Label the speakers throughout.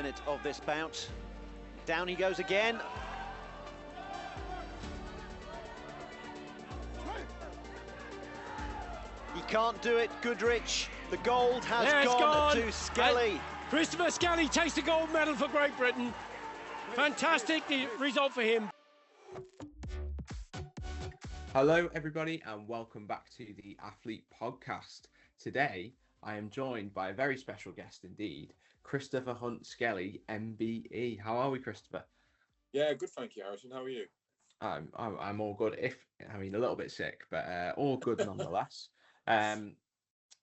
Speaker 1: minute of this bout. Down he goes again. He can't do it, Goodrich. The gold has gone to Skelley.
Speaker 2: Christopher Skelley takes the gold medal for Great Britain. Fantastic result for him.
Speaker 3: Hello everybody and welcome back to the Athlete Podcast. Today I am joined by a very special guest indeed, Christopher Hunt Skelley MBE. How are we, Christopher?
Speaker 4: Yeah, good, thank you, Harrison. How are you?
Speaker 3: I'm all good. A little bit sick, but all good nonetheless.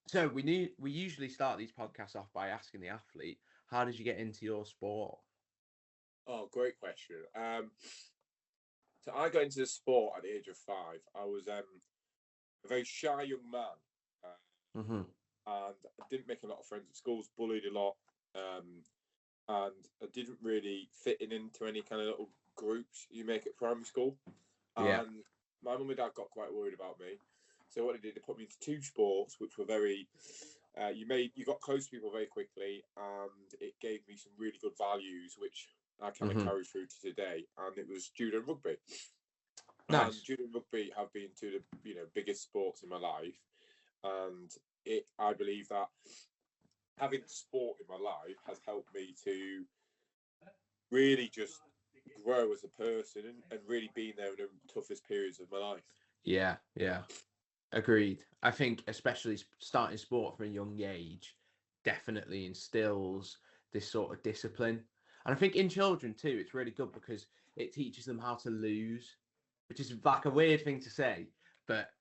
Speaker 3: So we usually start these podcasts off by asking the athlete, how did you get into your sport?
Speaker 4: Oh, great question. So I got into the sport at the age of 5. I was a very shy young man, and I didn't make a lot of friends at school. Was bullied a lot, and I didn't really fit into any kind of little groups you make at primary school. And my mum and dad got quite worried about me. So what they did, they put me into 2 sports, which were very, you got close to people very quickly, and it gave me some really good values, which I kind of carry through to today. And it was judo and rugby.
Speaker 3: Nice.
Speaker 4: And judo and rugby have been 2 of the biggest sports in my life, and I believe that having sport in my life has helped me to really just grow as a person and really being there in the toughest periods of my life.
Speaker 3: Yeah. Agreed. I think especially starting sport from a young age definitely instills this sort of discipline. And I think in children too, it's really good because it teaches them how to lose, which is like a weird thing to say, but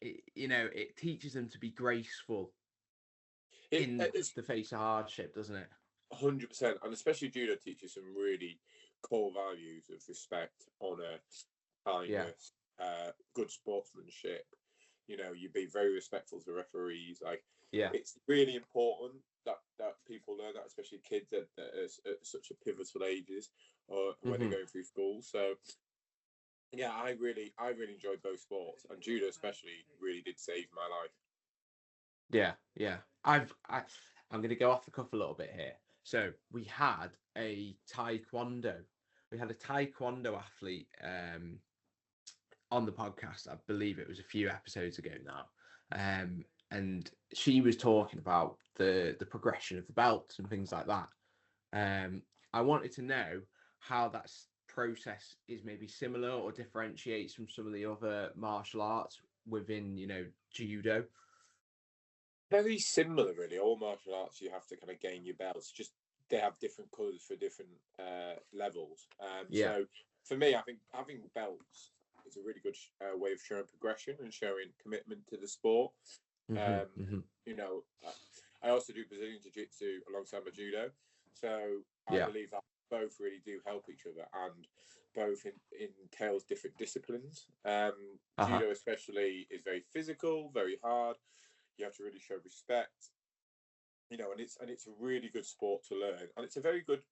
Speaker 3: it teaches them to be graceful in the face of hardship, doesn't it?
Speaker 4: 100%. And especially judo teaches some really core values of respect, honour, kindness, good sportsmanship. You be very respectful to referees. It's really important that people learn that, especially kids at such a pivotal ages or when they're going through school. So yeah, I really enjoyed both sports, and judo especially really did save my life.
Speaker 3: Yeah. I'm going to go off the cuff a little bit here. So we had a taekwondo athlete on the podcast. I believe it was a few episodes ago now, and she was talking about the progression of the belts and things like that. I wanted to know how that process is maybe similar or differentiates from some of the other martial arts within judo.
Speaker 4: Very similar, really. All martial arts, you have to kind of gain your belts. Just they have different colours for different levels. So for me, I think having belts is a really good way of showing progression and showing commitment to the sport. I also do Brazilian Jiu-Jitsu alongside my judo, so I believe that both really do help each other, and both entails different disciplines. Judo especially is very physical, very hard. You have to really show respect, and it's a really good sport to learn, and it's a very good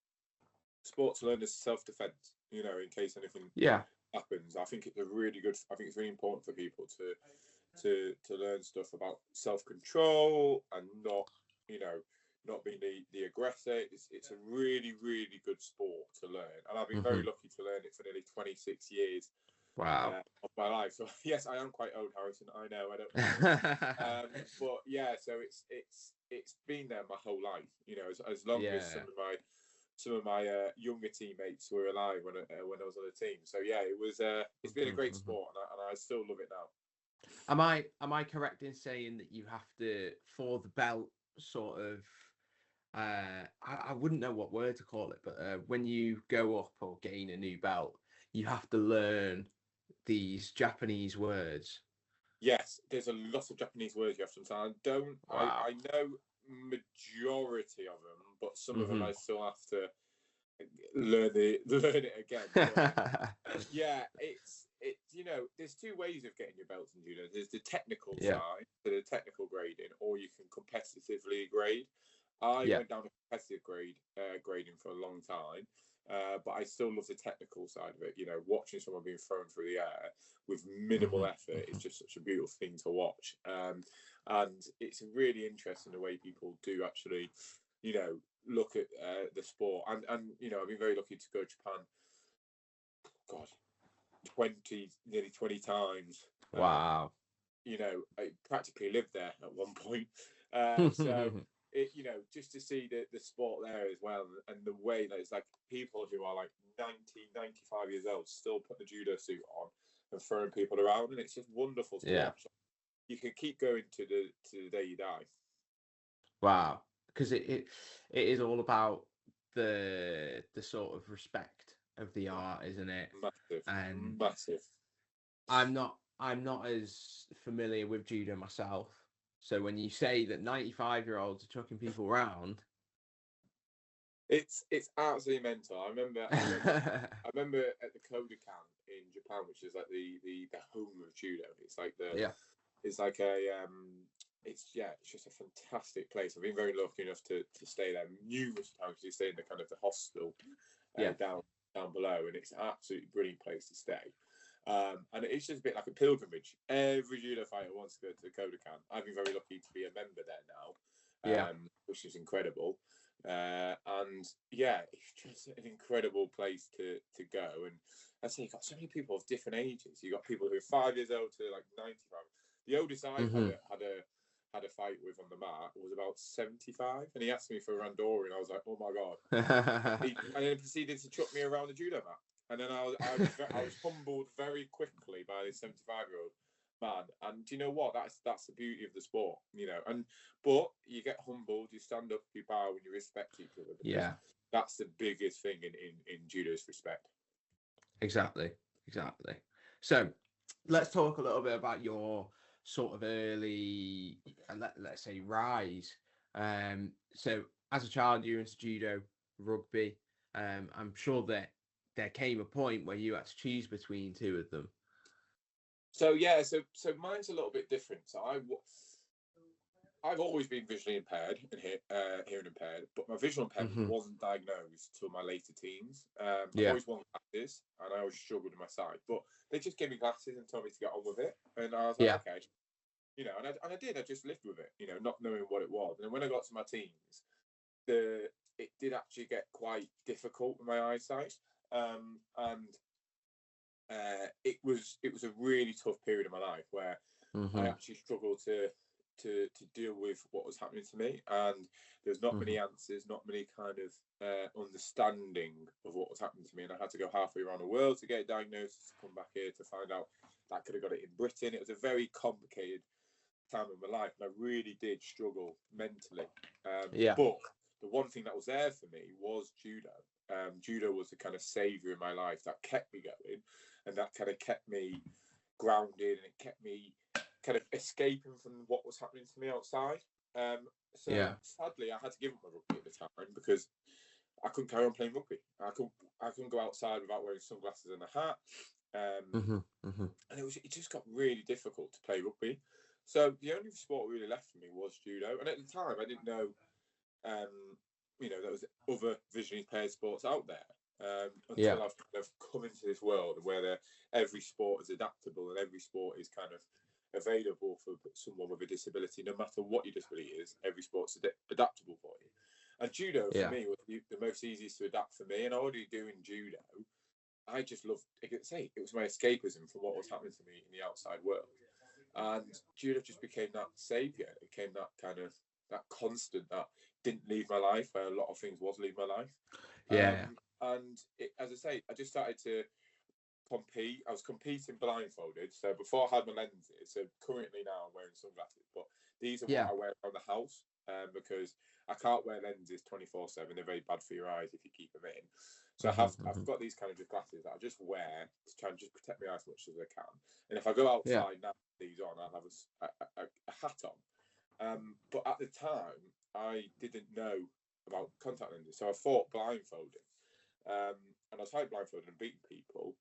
Speaker 4: sport to learn as self-defense. In case anything happens. I think it's really important for people to learn stuff about self-control and not being the aggressor. It's a really, really good sport to learn, and I've been very lucky to learn it for nearly 26 years.
Speaker 3: Wow.
Speaker 4: Of my life. So yes, I am quite old, Harrison. I know. I don't. But yeah, so it's been there my whole life. As long as some of my younger teammates were alive when I was on the team. So yeah, it's been a great sport, and I still love it now.
Speaker 3: Am I correct in saying that you have to, for the belt, sort of I wouldn't know what word to call it, but when you go up or gain a new belt, you have to learn these Japanese words?
Speaker 4: Yes, there's a lot of Japanese words you have to learn. I know majority of them, but some of them I still have to learn it again. But, yeah, it's there's 2 ways of getting your belts in judo. There's the technical side, so the technical grading, or you can competitively grade. I went down a competitive grading for a long time. But I still love the technical side of it. Watching someone being thrown through the air with minimal effort is just such a beautiful thing to watch. And it's really interesting the way people do actually, look at the sport, and you know, I've been very lucky to go to Japan. God, nearly 20 times.
Speaker 3: Wow.
Speaker 4: You know, I practically lived there at one point. So you know, just to see the sport there as well, and the way that it's like people who are like 90, 95 years old still put the judo suit on and throwing people around, and it's just wonderful to watch. You can keep going to the day you die.
Speaker 3: Wow, because it is all about the sort of respect of the art, isn't it?
Speaker 4: Massive,
Speaker 3: and
Speaker 4: massive.
Speaker 3: I'm not as familiar with judo myself, so when you say that 95-year-olds are chucking people around,
Speaker 4: it's absolutely mental. I remember at the Kodokan in Japan, which is like the home of judo. It's like it's like it's just a fantastic place. I've been very lucky enough to stay there numerous times. You stay in the kind of the hostel down below, and it's an absolutely brilliant place to stay. And it's just a bit like a pilgrimage. Every judo fighter wants to go to the Kodokan. I've been very lucky to be a member there now, which is incredible. And yeah, it's just an incredible place to go. And I say, you've got so many people of different ages. You've got people who are 5 years old to like 95. The oldest I had a fight with on the mat was about 75, and he asked me for a randori, and I was like, oh my god. And then proceeded to chuck me around the judo mat. And then I was humbled very quickly by this 75-year-old man. And do you know what? That's the beauty of the sport, you know. But you get humbled, you stand up, you bow, and you respect each other. Yeah, that's the biggest thing in judo's respect.
Speaker 3: Exactly. So let's talk a little bit about your sort of early, let's say, rise. So as a child, you were into judo, rugby. I'm sure that there came a point where you had to choose between two of them.
Speaker 4: So mine's a little bit different. So I've always been visually impaired and hearing impaired, but my visual impairment wasn't diagnosed till my later teens. I always wanted glasses, and I always struggled with my sight, but they just gave me glasses and told me to get on with it, and I was like, okay, you know, and I did. I just lived with it, you know, not knowing what it was. And then when I got to my teens, it did actually get quite difficult with my eyesight. It was a really tough period of my life where I actually struggled to deal with what was happening to me, and there's not many answers, not many kind of understanding of what was happening to me, and I had to go halfway around the world to get a diagnosis, to come back here to find out that I could have got it in Britain. It was a very complicated time of my life, and I really did struggle mentally. But the one thing that was there for me was judo. Judo was the kind of savior in my life that kept me going, and that kind of kept me grounded, and it kept me kind of escaping from what was happening to me outside. Sadly, I had to give up my rugby at the time because I couldn't carry on playing rugby. I couldn't go outside without wearing sunglasses and a hat. And it just got really difficult to play rugby. So the only sport really left for me was judo. And at the time, I didn't know, you know, there was other visually impaired sports out there. Until I've kind of come into this world where every sport is adaptable and every sport is kind of available for someone with a disability. No matter what your disability is, every sport's adaptable for you. And judo for me was the most easiest to adapt for me. And already doing judo, I just loved. I could say it was my escapism from what was happening to me in the outside world. And judo just became that savior. It became that kind of that constant that didn't leave my life, where a lot of things was leaving my life. And as I say, I just started to compete. I was competing blindfolded. So before I had my lenses, so currently now I'm wearing sunglasses, but these are what I wear around the house because I can't wear lenses 24/7. They're very bad for your eyes if you keep them in. So I've got these kind of glasses that I just wear to try and just protect my eyes as much as I can. And if I go outside now, these on, I'll have a hat on. But at the time, I didn't know about contact lenses, so I thought blindfolded. And I was high blindfolded and beating people.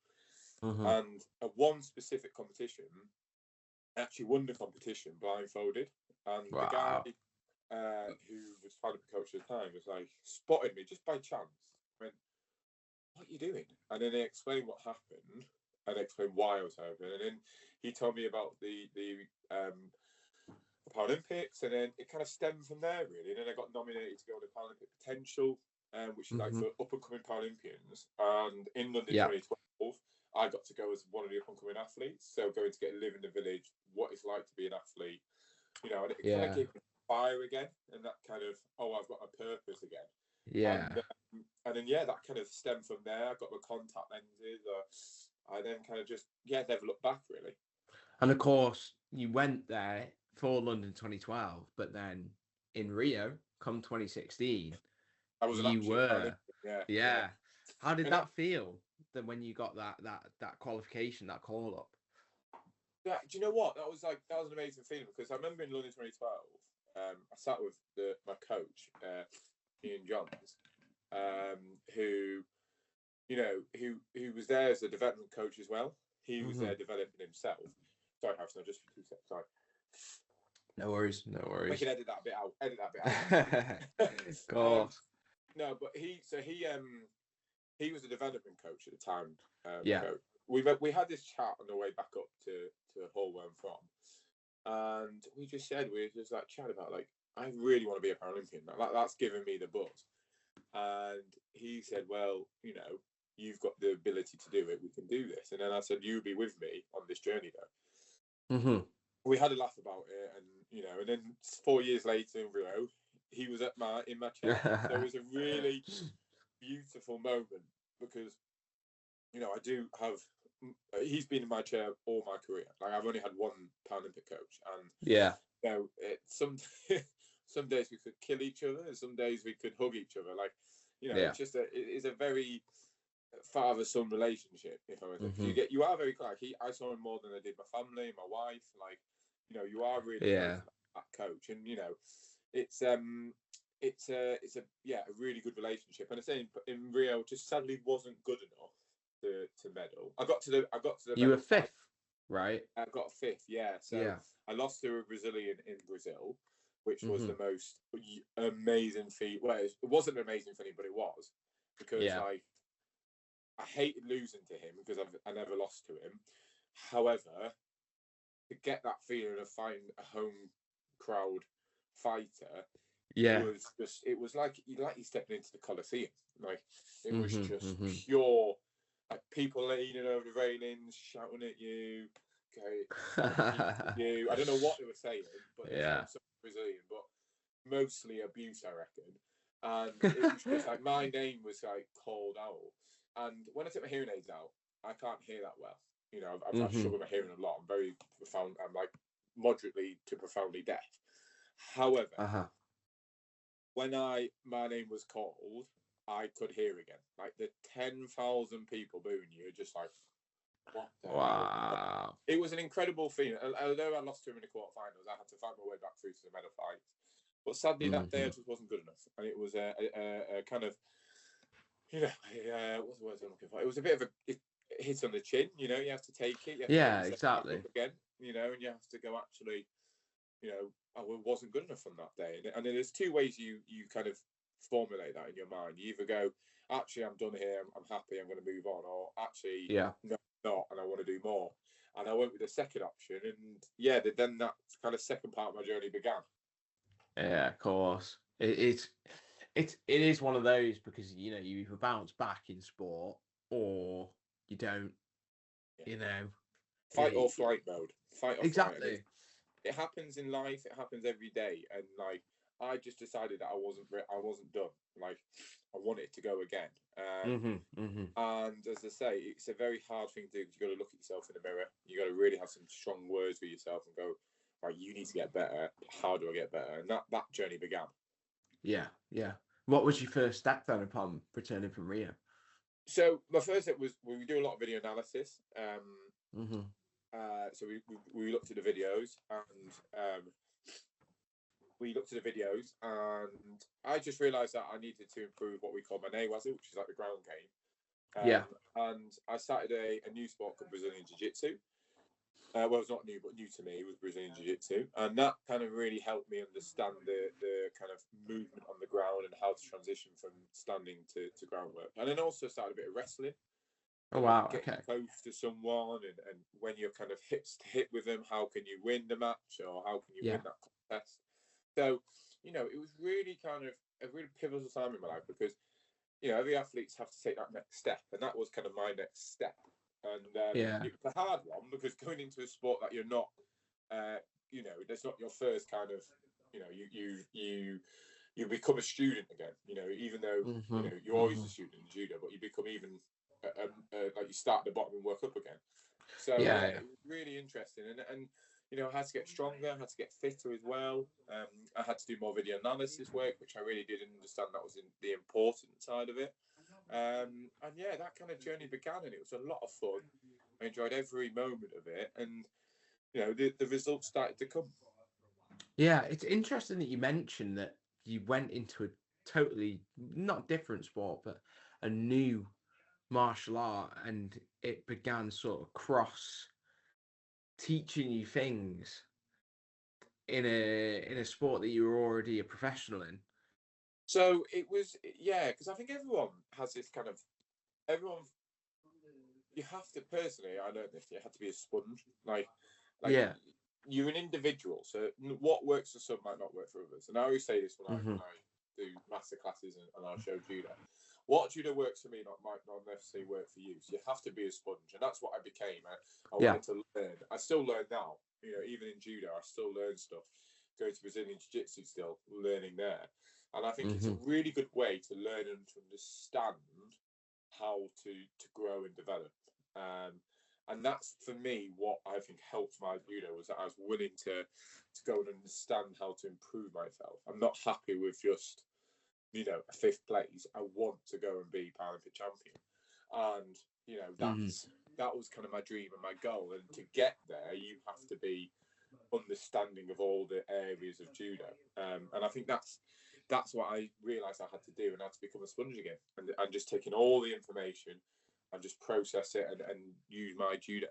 Speaker 4: And at one specific competition, I actually won the competition blindfolded. And the guy who was Paralympic coach at the time was like, spotted me just by chance. I went, what are you doing? And then they explained what happened and explained why I was happening. And then he told me about the Paralympics, and then it kind of stemmed from there really. And then I got nominated to go on the Paralympic Potential, which is like for up and coming Paralympians. And in London 2012, I got to go as one of the up and coming athletes. So going to get to live in the village, what it's like to be an athlete, you know, and it kind of gave me fire again, and that kind of I've got a purpose again. Yeah. And then that kind of stemmed from there. I got the contact lenses. I then kind of just never looked back really.
Speaker 3: And of course, you went there for London 2012, but then in Rio, come 2016, you were. Yeah. How did that feel? That when you got that qualification, that call up?
Speaker 4: Yeah, do you know what? That was an amazing feeling, because I remember in London 2012, I sat with my coach, Ian Johns, who was there as a development coach as well. He was there developing himself. Sorry, Harrison, just for 2 seconds. Sorry.
Speaker 3: No worries.
Speaker 4: I can edit that bit out.
Speaker 3: Of course.
Speaker 4: No, but he was a development coach at the time.
Speaker 3: Coach.
Speaker 4: We had this chat on the way back up to Hull where I'm from, and we just like chat about like, I really want to be a Paralympian. That's given me the buzz. And he said, well, you know, you've got the ability to do it. We can do this. And then I said, you'll be with me on this journey though. We had a laugh about it, and you know, and then 4 years later in Rio, he was in my chair. So it was a really beautiful moment, because you know, he's been in my chair all my career. Like, I've only had one Paralympic coach, and you know, some days we could kill each other, and some days we could hug each other. Like, you know, it's just it's a very father-son relationship. If I was, you are very close. I saw him more than I did my family, my wife. Like, you know, you are really close to that coach, and you know, it's a really good relationship. And I say in Rio, just sadly wasn't good enough to medal. I got to the
Speaker 3: you were fifth, right?
Speaker 4: I got fifth, so I lost to a Brazilian in Brazil, which was the most amazing feat. Well, it wasn't an amazing feat, but it was, because like, I hated losing to him, because I never lost to him. However, to get that feeling of fighting a home crowd fighter, it was like you stepping into the Colosseum. Like, it was just pure, like, people leaning over the railings, shouting at you. Okay, I don't know what they were saying, but some Brazilian, but mostly abuse, I reckon. And it was just like, my name was like called out. And when I took my hearing aids out, I can't hear that well. You know, I've struggled with my hearing a lot. I'm very profound. I'm like moderately to profoundly deaf. However, when my name was called, I could hear again. Like, the 10,000 people booing you, just like, what the hell? It was an incredible feeling. Although I lost to him in the quarterfinals, I had to fight my way back through to the medal fight. But sadly, that day I just wasn't good enough, and it was a kind of, you know, what's the word I'm looking for? It was a bit of a hit on the chin. You know, you have to take it. You have to
Speaker 3: exactly.
Speaker 4: Again, you know, and you have to go, actually, you know, I wasn't good enough on that day. And then there's two ways you kind of formulate that in your mind. You either go, actually, I'm done here, I'm happy, I'm going to move on, or actually, no, not, and I want to do more. And I went with the second option, and then that kind of second part of my journey began.
Speaker 3: Yeah, of course. It is one of those, because you know, you either bounce back in sport or you don't. You know,
Speaker 4: fight or flight mode. Fight or
Speaker 3: exactly.
Speaker 4: Flight. It happens in life. It happens every day, and like, I just decided that I wasn't done. Like, I wanted to go again. And as I say, it's a very hard thing to do, because you got to look at yourself in the mirror. You got to really have some strong words for yourself and go, right, you need to get better. How do I get better? And that journey began. Yeah.
Speaker 3: What was your first step then upon returning from Rio?
Speaker 4: So my first step was, we do a lot of video analysis. So we looked at the videos, and I just realised that I needed to improve what we call my Wazu, which is like the ground game. And I started a new sport called Brazilian Jiu-Jitsu. Well, it's not new, but new to me. It was Brazilian Jiu-Jitsu, and that kind of really helped me understand the kind of movement on the ground and how to transition from standing to groundwork. And then also started a bit of wrestling.
Speaker 3: Oh wow,
Speaker 4: getting
Speaker 3: okay.
Speaker 4: close to someone, and when you're kind of hips to hip with them, how can you win the match, or how can you
Speaker 3: Yeah.
Speaker 4: win that contest? So, it was really kind of a really pivotal time in my life, because every athletes have to take that next step, and that was kind of my next step. And
Speaker 3: Yeah.
Speaker 4: it was a hard one, because going into a sport that you're not, that's not your first kind of, you become a student again. Even though you're always a student in judo, but you become even like you start at the bottom and work up again. So
Speaker 3: Yeah.
Speaker 4: it was really interesting, and I had to get stronger, I had to get fitter as well. I had to do more video analysis work, which I really didn't understand that was the important side of it. And yeah, that kind of journey began, and it was a lot of fun. I enjoyed every moment of it, and the results started to come.
Speaker 3: Yeah, it's interesting that you mentioned that you went into a totally not different sport, but a new martial art, and it began sort of cross teaching you things in a sport that you were already a professional in.
Speaker 4: So it was, yeah, because I think everyone has this kind of everyone. You have to personally, I learned this. You have to be a sponge, like
Speaker 3: Yeah.
Speaker 4: you're an individual. So what works for some might not work for others. And I always say this when I do master classes and I show judo. What judo works for me might not necessarily work for you. So you have to be a sponge, and that's what I became. I wanted to learn. I still learn now. Even in judo, I still learn stuff. Go to Brazilian Jiu-Jitsu, still learning there. And I think it's a really good way to learn and to understand how to grow and develop. And that's, for me, what I think helped my judo, was that I was willing to go and understand how to improve myself. I'm not happy with just a fifth place. I want to go and be Paralympic champion, and that was kind of my dream and my goal. And to get there, you have to be understanding of all the areas of judo, and I think that's what I realized I had to do, and I had to become a sponge again, and just taking all the information and just process it and use my judo.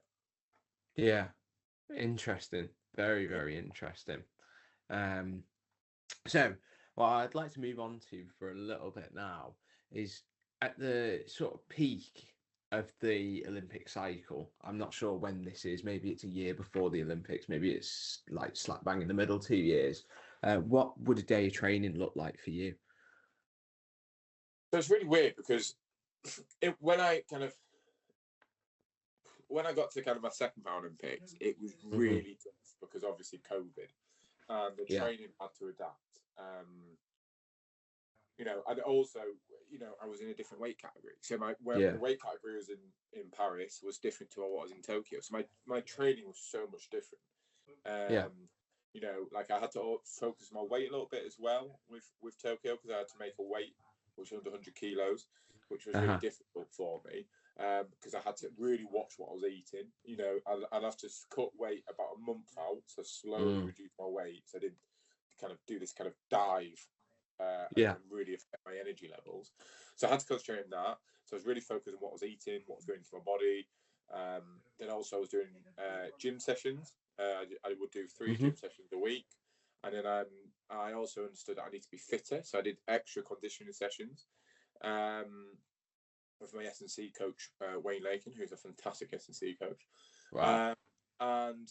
Speaker 3: Yeah. Interesting. Very, very interesting. So what I'd like to move on to for a little bit now is, at the sort of peak of the Olympic cycle. I'm not sure when this is. Maybe it's a year before the Olympics. Maybe it's like slap bang in the middle, 2 years. What would a day of training look like for you?
Speaker 4: So it's really weird, because when I got to kind of my second Paralympics, it was really tough, because obviously COVID, and the training had to adapt. And also, I was in a different weight category. So the weight category was in Paris was different to what was in Tokyo. So my training was so much different. Like I had to focus my weight a little bit as well with Tokyo, because I had to make a weight which was under 100 kilos, which was really difficult for me, because I had to really watch what I was eating. I'd have to cut weight about a month out, so slowly reduce my weight, so I didn't kind of do this kind of dive and really affect my energy levels. So I had to concentrate on that. So I was really focused on what I was eating, what was going into my body. Then also I was doing gym sessions. I would do 3 gym sessions a week. And then I also understood that I need to be fitter. So I did extra conditioning sessions with my S&C coach, Wayne Lakin, who's a fantastic S&C coach.
Speaker 3: Wow.
Speaker 4: And,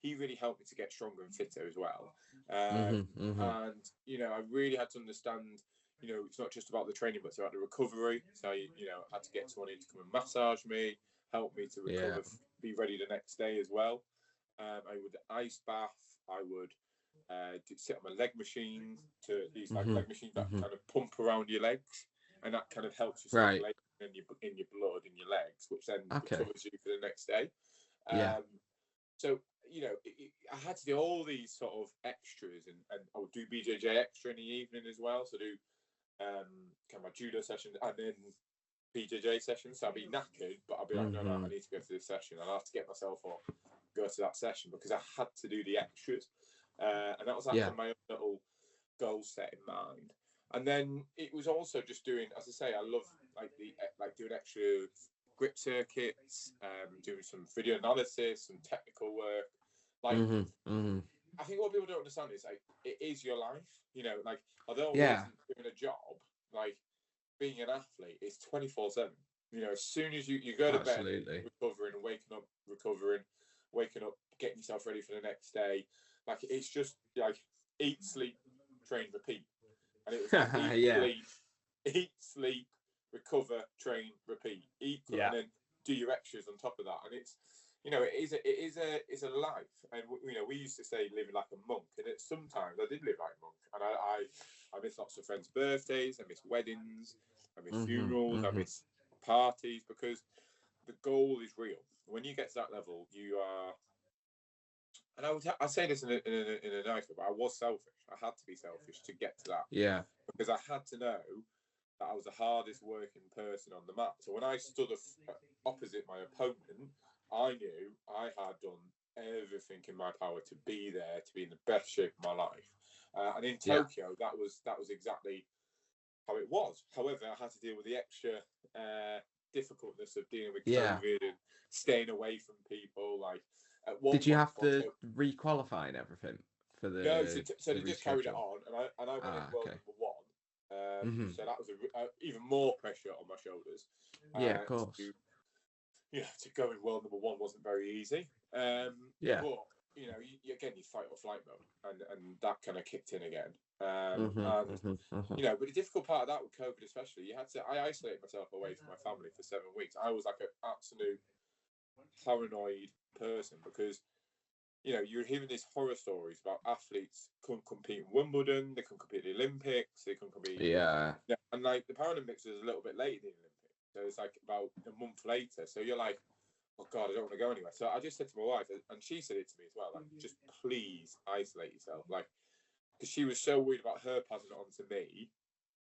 Speaker 4: he really helped me to get stronger and fitter as well. And, I really had to understand, it's not just about the training, but it's about the recovery. So, I had to get someone in to come and massage me, help me to recover, be ready the next day as well. I would ice bath. I would sit on my leg machines, to these leg machines that kind of pump around your legs, and that kind of helps your circulation in your blood in your legs, which then recovers you for the next day. So I had to do all these sort of extras, and I would do BJJ extra in the evening as well. So do kind of my judo sessions and then BJJ sessions. So I'll be knackered, but I'll be like, no, I need to go to this session. I'll have to get myself up, go to that session, because I had to do the extras. And that was after my own little goal set in mind. And then it was also just doing, as I say, I love doing extra grip circuits, doing some video analysis, some technical work. I think what people don't understand is, like, it is your life. Although it isn't doing a job, like being an athlete is 24/7. You know, as soon as you go to bed,
Speaker 3: Absolutely.
Speaker 4: recovering and waking up, recovering, waking up, getting yourself ready for the next day. Like, it's just like eat, sleep, train, repeat. And it was like
Speaker 3: Yeah.
Speaker 4: eat, sleep, recover, train, repeat. Eat,
Speaker 3: Yeah.
Speaker 4: and then do your extras on top of that. And it's, you know, it's a life. And you know, we used to say living like a monk, and sometimes I did live like a monk, and I miss lots of friends' birthdays, I miss weddings, I miss funerals, I miss parties, because the goal is real. When you get to that level, you are. And I say this in a nice way, but I was selfish. I had to be selfish to get to that.
Speaker 3: Yeah.
Speaker 4: Because I had to know that I was the hardest working person on the mat. So when I stood opposite my opponent, I knew I had done everything in my power to be there, to be in the best shape of my life. And in Tokyo, that was exactly how it was. However, I had to deal with the extra difficultness of dealing with COVID and staying away from people. Like, at one
Speaker 3: did you
Speaker 4: point,
Speaker 3: have to re-qualify and everything for the?
Speaker 4: No, so they just carried it on, and I went in world number one. So that was even more pressure on my shoulders.
Speaker 3: Yeah, of course.
Speaker 4: To go in world number one wasn't very easy. But you know, again, you fight or flight mode, and that kind of kicked in again. You know, but the difficult part of that with COVID, especially, I isolated myself away from my family for 7 weeks. I was like an absolute paranoid person, because you know, you're hearing these horror stories about athletes couldn't compete in Wimbledon, they couldn't compete in the Olympics, they couldn't compete.
Speaker 3: Yeah.
Speaker 4: And like the Paralympics was a little bit later than the Olympics, so it's like about a month later. So you're like, oh God, I don't want to go anywhere. So I just said to my wife, and she said it to me as well, like, just please isolate yourself, like, because she was so worried about her passing it on to me.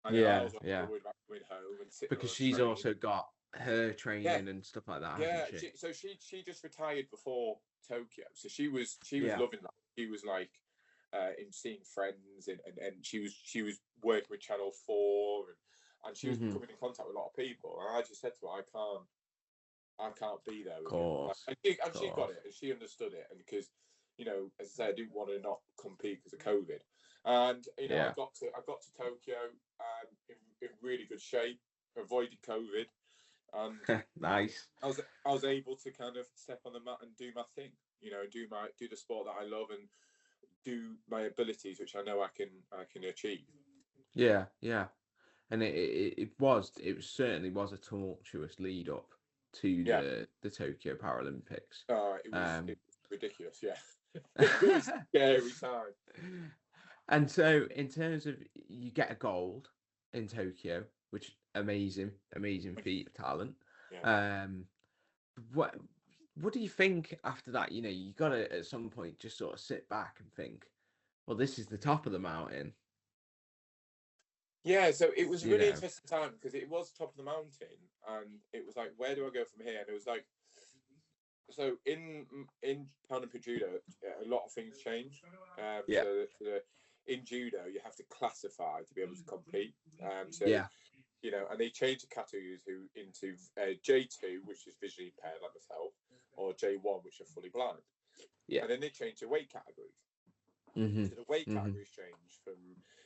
Speaker 4: And I was worried about going home and sitting
Speaker 3: because
Speaker 4: on a
Speaker 3: she's
Speaker 4: train.
Speaker 3: also got her training and stuff like that, hasn't she?
Speaker 4: So she just retired before Tokyo, so she was loving that. She was like in seeing friends, and she was working with Channel 4, and she was coming in contact with a lot of people. And I just said to her, I can't be there with you. Like, and she got it, and she understood it, and because, you know, as I said, I didn't want to not compete because of COVID. And you know, I got to Tokyo in really good shape, avoided COVID. And
Speaker 3: nice.
Speaker 4: I was able to kind of step on the mat and do my thing, you know, do the sport that I love, and do my abilities, which I know I can achieve.
Speaker 3: Yeah, and it certainly was a tumultuous lead up to the Tokyo Paralympics.
Speaker 4: It was ridiculous. Yeah, it was a scary time.
Speaker 3: And so, in terms of, you get a gold in Tokyo, which amazing feat of talent.
Speaker 4: Yeah.
Speaker 3: What do you think after that? You know, you got to at some point just sort of sit back and think, well, this is the top of the mountain.
Speaker 4: Yeah, so it was a really interesting time, because it was top of the mountain, and it was like, where do I go from here? And it was like, so in Paralympic Judo, a lot of things changed. So in judo, you have to classify to be able to compete. You know, and they changed the categories into J2, which is visually impaired like myself, or J1, which are fully blind. Yeah. And then they changed the weight categories. So the weight categories changed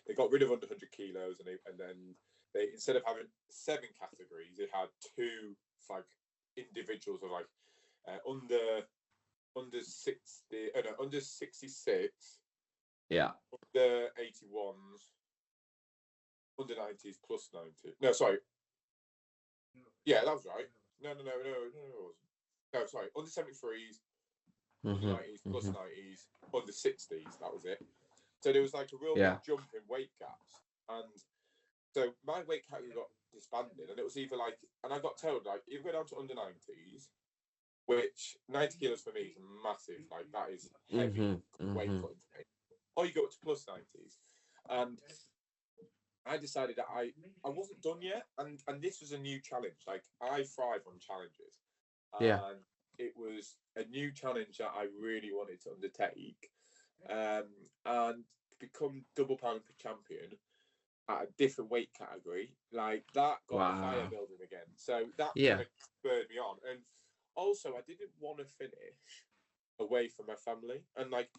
Speaker 4: they got rid of under 100 kilos, and then they, instead of having 7 categories, they had 2 like individuals of like under 60, under 66, under 81s, under 90s, plus 90. No, sorry. Yeah, that was right. No, it wasn't. No, sorry. Under 73s, under 90s, plus 90s, under 60s. That was it. So there was like a real big jump in weight gaps. And so my weight category got disbanded, and it was either like, and I got told, like, you go down to under 90s, which 90 kilos for me is massive. Like, that is heavy weight cutting for me. Or you go up to plus 90s. And I decided that I wasn't done yet, and this was a new challenge. Like, I thrive on challenges, and it was a new challenge that I really wanted to undertake, and become double Paralympic champion at a different weight category. Like, that got the fire building again. So that kind of spurred me on, and also I didn't want to finish away from my family, and like,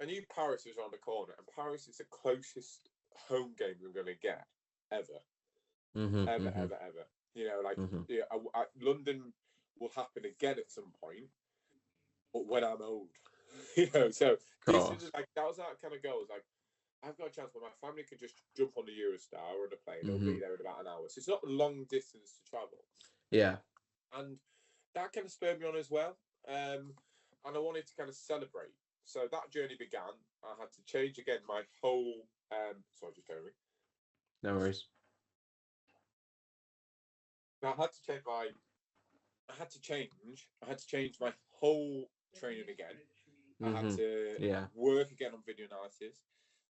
Speaker 4: I knew Paris was around the corner, and Paris is the closest home game I'm going to get ever. Ever. You know, like London will happen again at some point, but when I'm old, you know. So this is like that was that kind of goal. It's like I've got a chance where my family can just jump on the Eurostar or on a plane. They'll be there in about an hour. So it's not a long distance to travel.
Speaker 3: Yeah.
Speaker 4: And that kind of spurred me on as well. And I wanted to kind of celebrate. So that journey began. I had to change again my whole. Sorry, just bear with me.
Speaker 3: No worries.
Speaker 4: Now I had to change my whole training again. I had to work again on video analysis.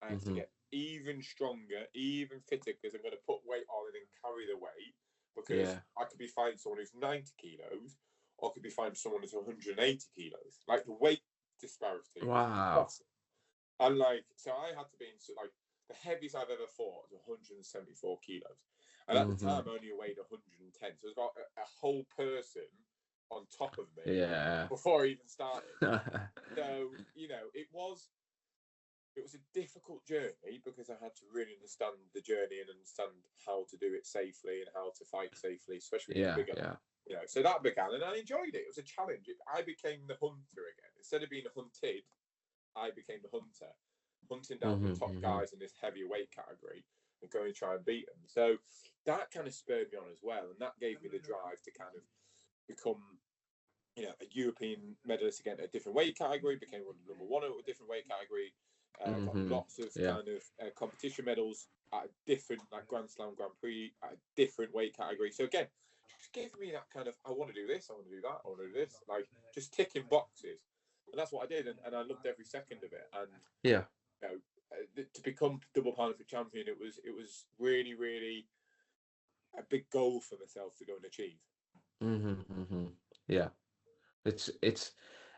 Speaker 4: I had to get even stronger, even fitter, because I'm going to put weight on and then carry the weight. Because I could be fighting someone who's 90 kilos, or I could be fighting someone who's 180 kilos. Like the weight disparity.
Speaker 3: Wow.
Speaker 4: And like, so I had to be in like the heaviest I've ever fought was 174 kilos. And at the time, I only weighed 110. So it was about a whole person on top of me before I even started. So, you know, it was a difficult journey because I had to really understand the journey and understand how to do it safely and how to fight safely, especially when you're bigger. You know, so that began, and I enjoyed it. It was a challenge. I became the hunter again. Instead of being hunted, I became the hunter, hunting down the top guys in this heavy weight category and going and try and beat them. So that kind of spurred me on as well, and that gave me the drive to kind of become, you know, a European medalist again at a different weight category. Became number one at a different weight category. Got lots of kind of competition medals at a different, like Grand Slam, Grand Prix at a different weight category. So again, just gave me that kind of, I want to do this, I want to do that, I want to do this, like just ticking boxes. And that's what I did, and I loved every second of it. And you know, to become double Paralympic champion, it was really, really a big goal for myself to go and achieve.
Speaker 3: Yeah, it's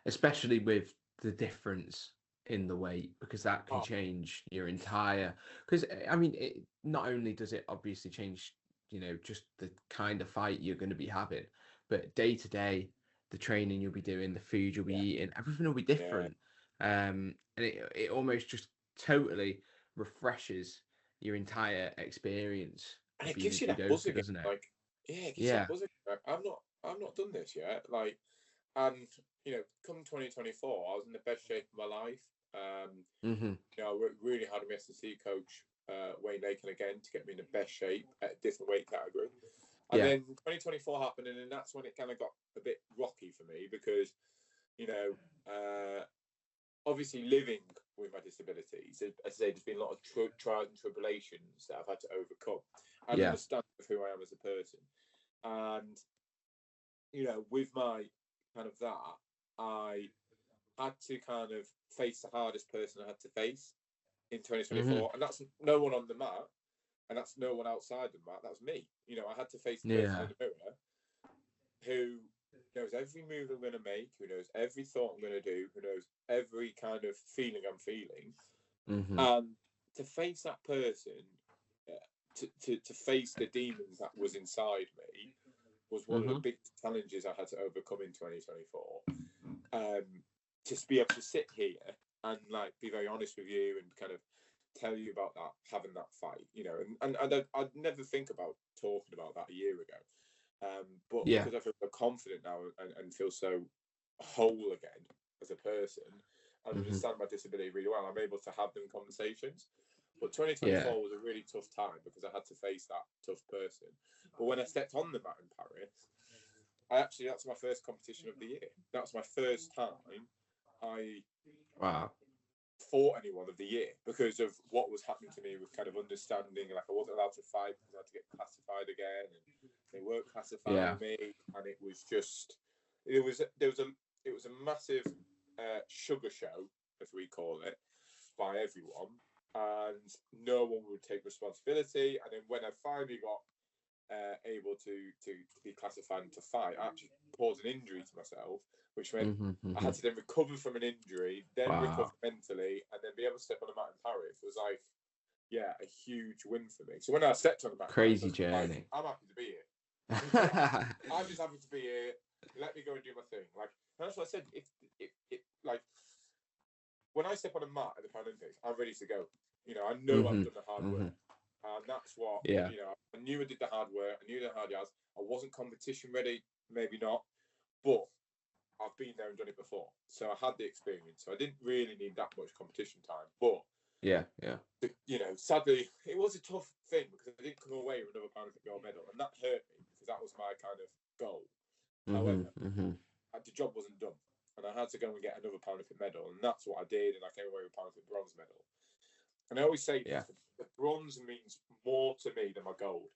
Speaker 3: especially with the difference in the weight, because that can change your entire. Because I mean, not only does it obviously change, you know, just the kind of fight you're going to be having, but day to day, the training you'll be doing, the food you'll be eating, everything will be different. And it almost just totally refreshes your entire experience.
Speaker 4: And it gives you that buzz again,
Speaker 3: doesn't it?
Speaker 4: like, it gives you that buzz again. Like, I've not done this yet. Like, and you know, come 2024, I was in the best shape of my life. You know, I worked really hard with my S&C coach, Wayne Lakin, again to get me in the best shape at a different weight category. And then 2024 happened, and then that's when it kind of got a bit rocky for me because, you know, obviously living with my disabilities, as I say, there's been a lot of trials and tribulations that I've had to overcome. I understand who I am as a person. And, you know, with my kind of that, I had to kind of face the hardest person I had to face in 2024. And that's no one on the mat, and that's no one outside the mat. That's me. You know, I had to face the person in the mirror who knows every move I'm going to make, who knows every thought I'm going to do, who knows every kind of feeling I'm feeling. And to face that person, to face the demons that was inside me, was one of the big challenges I had to overcome in 2024. To be able to sit here and like be very honest with you and kind of tell you about that, having that fight, you know, and I'd never think about talking about that a year ago. But because I feel so confident now and feel so whole again as a person, and understand my disability really well, I'm able to have them conversations. But 2024 was a really tough time because I had to face that tough person. But when I stepped on the mat in Paris, that's my first competition of the year. That's my first time I fought anyone of the year because of what was happening to me with kind of understanding, like I wasn't allowed to fight because I had to get classified again, and they weren't classifying me, and it was just it was a massive sugar show, as we call it, by everyone, and no one would take responsibility. And then when I finally got able to be classified and to fight, I actually caused an injury to myself, which meant I had to then recover from an injury, then recover mentally, and then be able to step on the mat in Paris was like, a huge win for me. So when I stepped on the mat,
Speaker 3: crazy journey.
Speaker 4: I'm happy to be here. I'm just happy to be here. Let me go and do my thing. Like that's what I said. If like when I step on a mat at the Paralympics, I'm ready to go. You know, I know I've done the hard work. And that's what,
Speaker 3: Yeah.
Speaker 4: you know, I knew I did the hard work. I knew the hard yards. I wasn't competition ready, maybe not, but I've been there and done it before. So I had the experience. So I didn't really need that much competition time. But,
Speaker 3: yeah.
Speaker 4: you know, sadly, it was a tough thing because I didn't come away with another Paralympic gold medal. And that hurt me because that was my kind of goal. However, the job wasn't done. And I had to go and get another Paralympic medal. And that's what I did. And I came away with a Paralympic bronze medal. And I always say the bronze means more to me than my gold.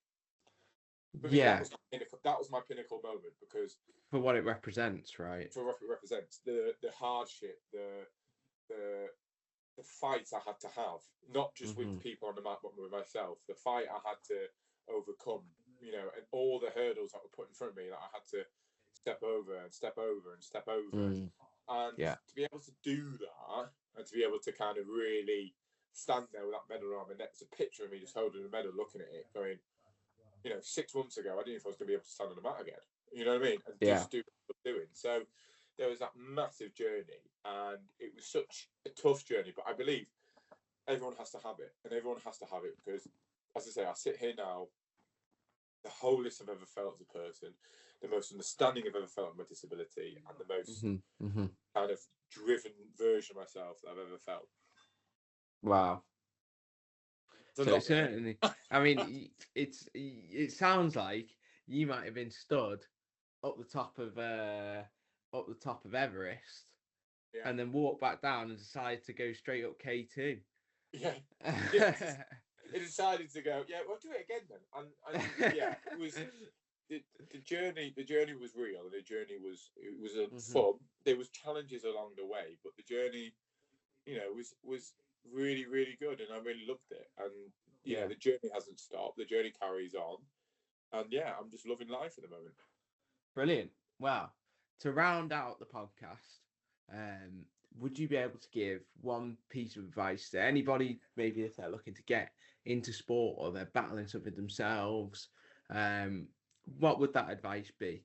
Speaker 4: For me, that was my pinnacle moment because
Speaker 3: for what it represents, right?
Speaker 4: For what it represents, the hardship, the fight I had to have, not just with the people on the mat, but with myself. The fight I had to overcome, you know, and all the hurdles that were put in front of me that I had to step over and step over and step over. And to be able to do that and to be able to kind of really stand there with that medal around my neck. It's a picture of me just holding the medal, looking at it, going, you know, 6 months ago, I didn't know if I was going to be able to stand on the mat again. You know what I mean? And just do what I was doing. So there was that massive journey, and it was such a tough journey. But I believe everyone has to have it, and everyone has to have it because, as I say, I sit here now, the wholest I've ever felt as a person, the most understanding I've ever felt of my disability, and the most kind of driven version of myself that I've ever felt.
Speaker 3: Wow. So certainly, I mean, it sounds like you might have been stood up the top of Everest, and then walked back down and decided to go straight up K2.
Speaker 4: Yeah. It decided to go. Yeah, we'll do it again then. And yeah, it was the journey. The journey was real. The journey was fun. There was challenges along the way, but the journey, you know, was really, really good, and I really loved it. And yeah, the journey hasn't stopped. The journey carries on, and yeah, I'm just loving life at the moment.
Speaker 3: Brilliant. Wow. To round out the podcast, would you be able to give one piece of advice to anybody, maybe if they're looking to get into sport or they're battling something themselves? What would that advice be?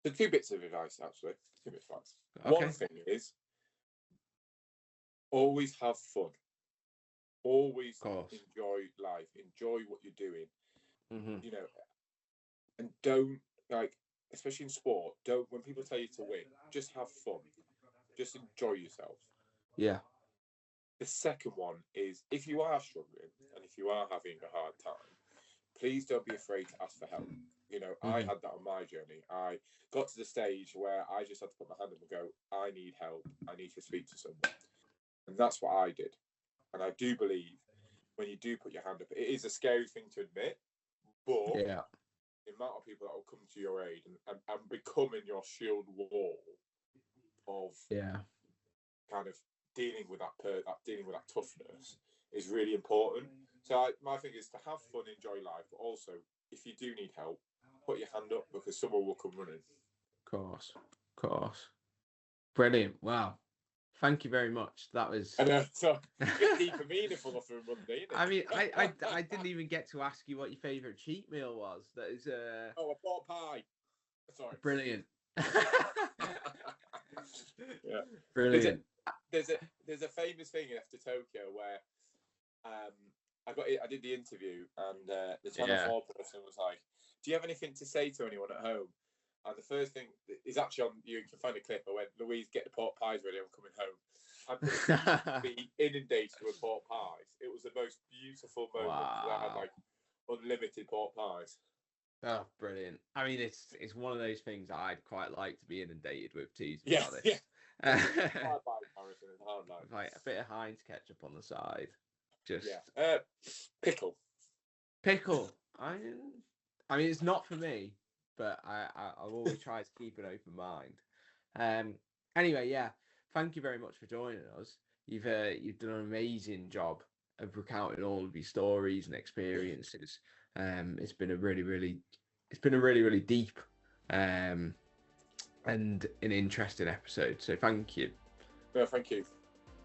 Speaker 4: So 2 bits of advice, actually. 2 bits of advice.
Speaker 3: Okay.
Speaker 4: One thing is, always have fun. Always enjoy life. Enjoy what you're doing. You know, and don't, like, especially in sport, when people tell you to win, just have fun. Just enjoy yourself.
Speaker 3: Yeah.
Speaker 4: The second one is, if you are struggling and if you are having a hard time, please don't be afraid to ask for help. You know, I had that on my journey. I got to the stage where I just had to put my hand up and go, I need help. I need to speak to someone. And that's what I did. And I do believe when you do put your hand up, it is a scary thing to admit, but the amount of people that will come to your aid and becoming your shield wall of kind of dealing with that toughness is really important. So my thing is to have fun, enjoy life, but also if you do need help, put your hand up because someone will come running.
Speaker 3: Of course. Brilliant. Wow. Thank you very much. That was.
Speaker 4: I know, so a bit deep and meaningful for a Monday, isn't it?
Speaker 3: I mean, I didn't even get to ask you what your favourite cheat meal was. That is
Speaker 4: a pork pie. Sorry.
Speaker 3: Brilliant.
Speaker 4: Yeah.
Speaker 3: Brilliant.
Speaker 4: There's a famous thing after Tokyo where I did the interview and the Channel 4 person was like, "Do you have anything to say to anyone at home?" And the first thing is actually on, you can find a clip. I went, "Louise, get the pork pies ready. I'm coming home." And be inundated with pork pies. It was the most beautiful moment. Wow. I had like unlimited pork pies.
Speaker 3: Oh, brilliant! I mean, it's one of those things I'd quite like to be inundated with too. To
Speaker 4: be
Speaker 3: honest. Like a bit of Heinz ketchup on the side. Just
Speaker 4: pickle.
Speaker 3: I mean, it's not for me, but I'll always try to keep an open mind. Anyway, thank you very much for joining us. You've done an amazing job of recounting all of your stories and experiences. It's been a really deep and an interesting episode. So thank you.
Speaker 4: No, thank you.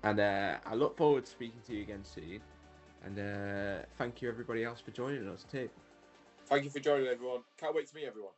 Speaker 3: And I look forward to speaking to you again soon. And thank you everybody else for joining us too.
Speaker 4: Thank you for joining everyone. Can't wait to meet everyone.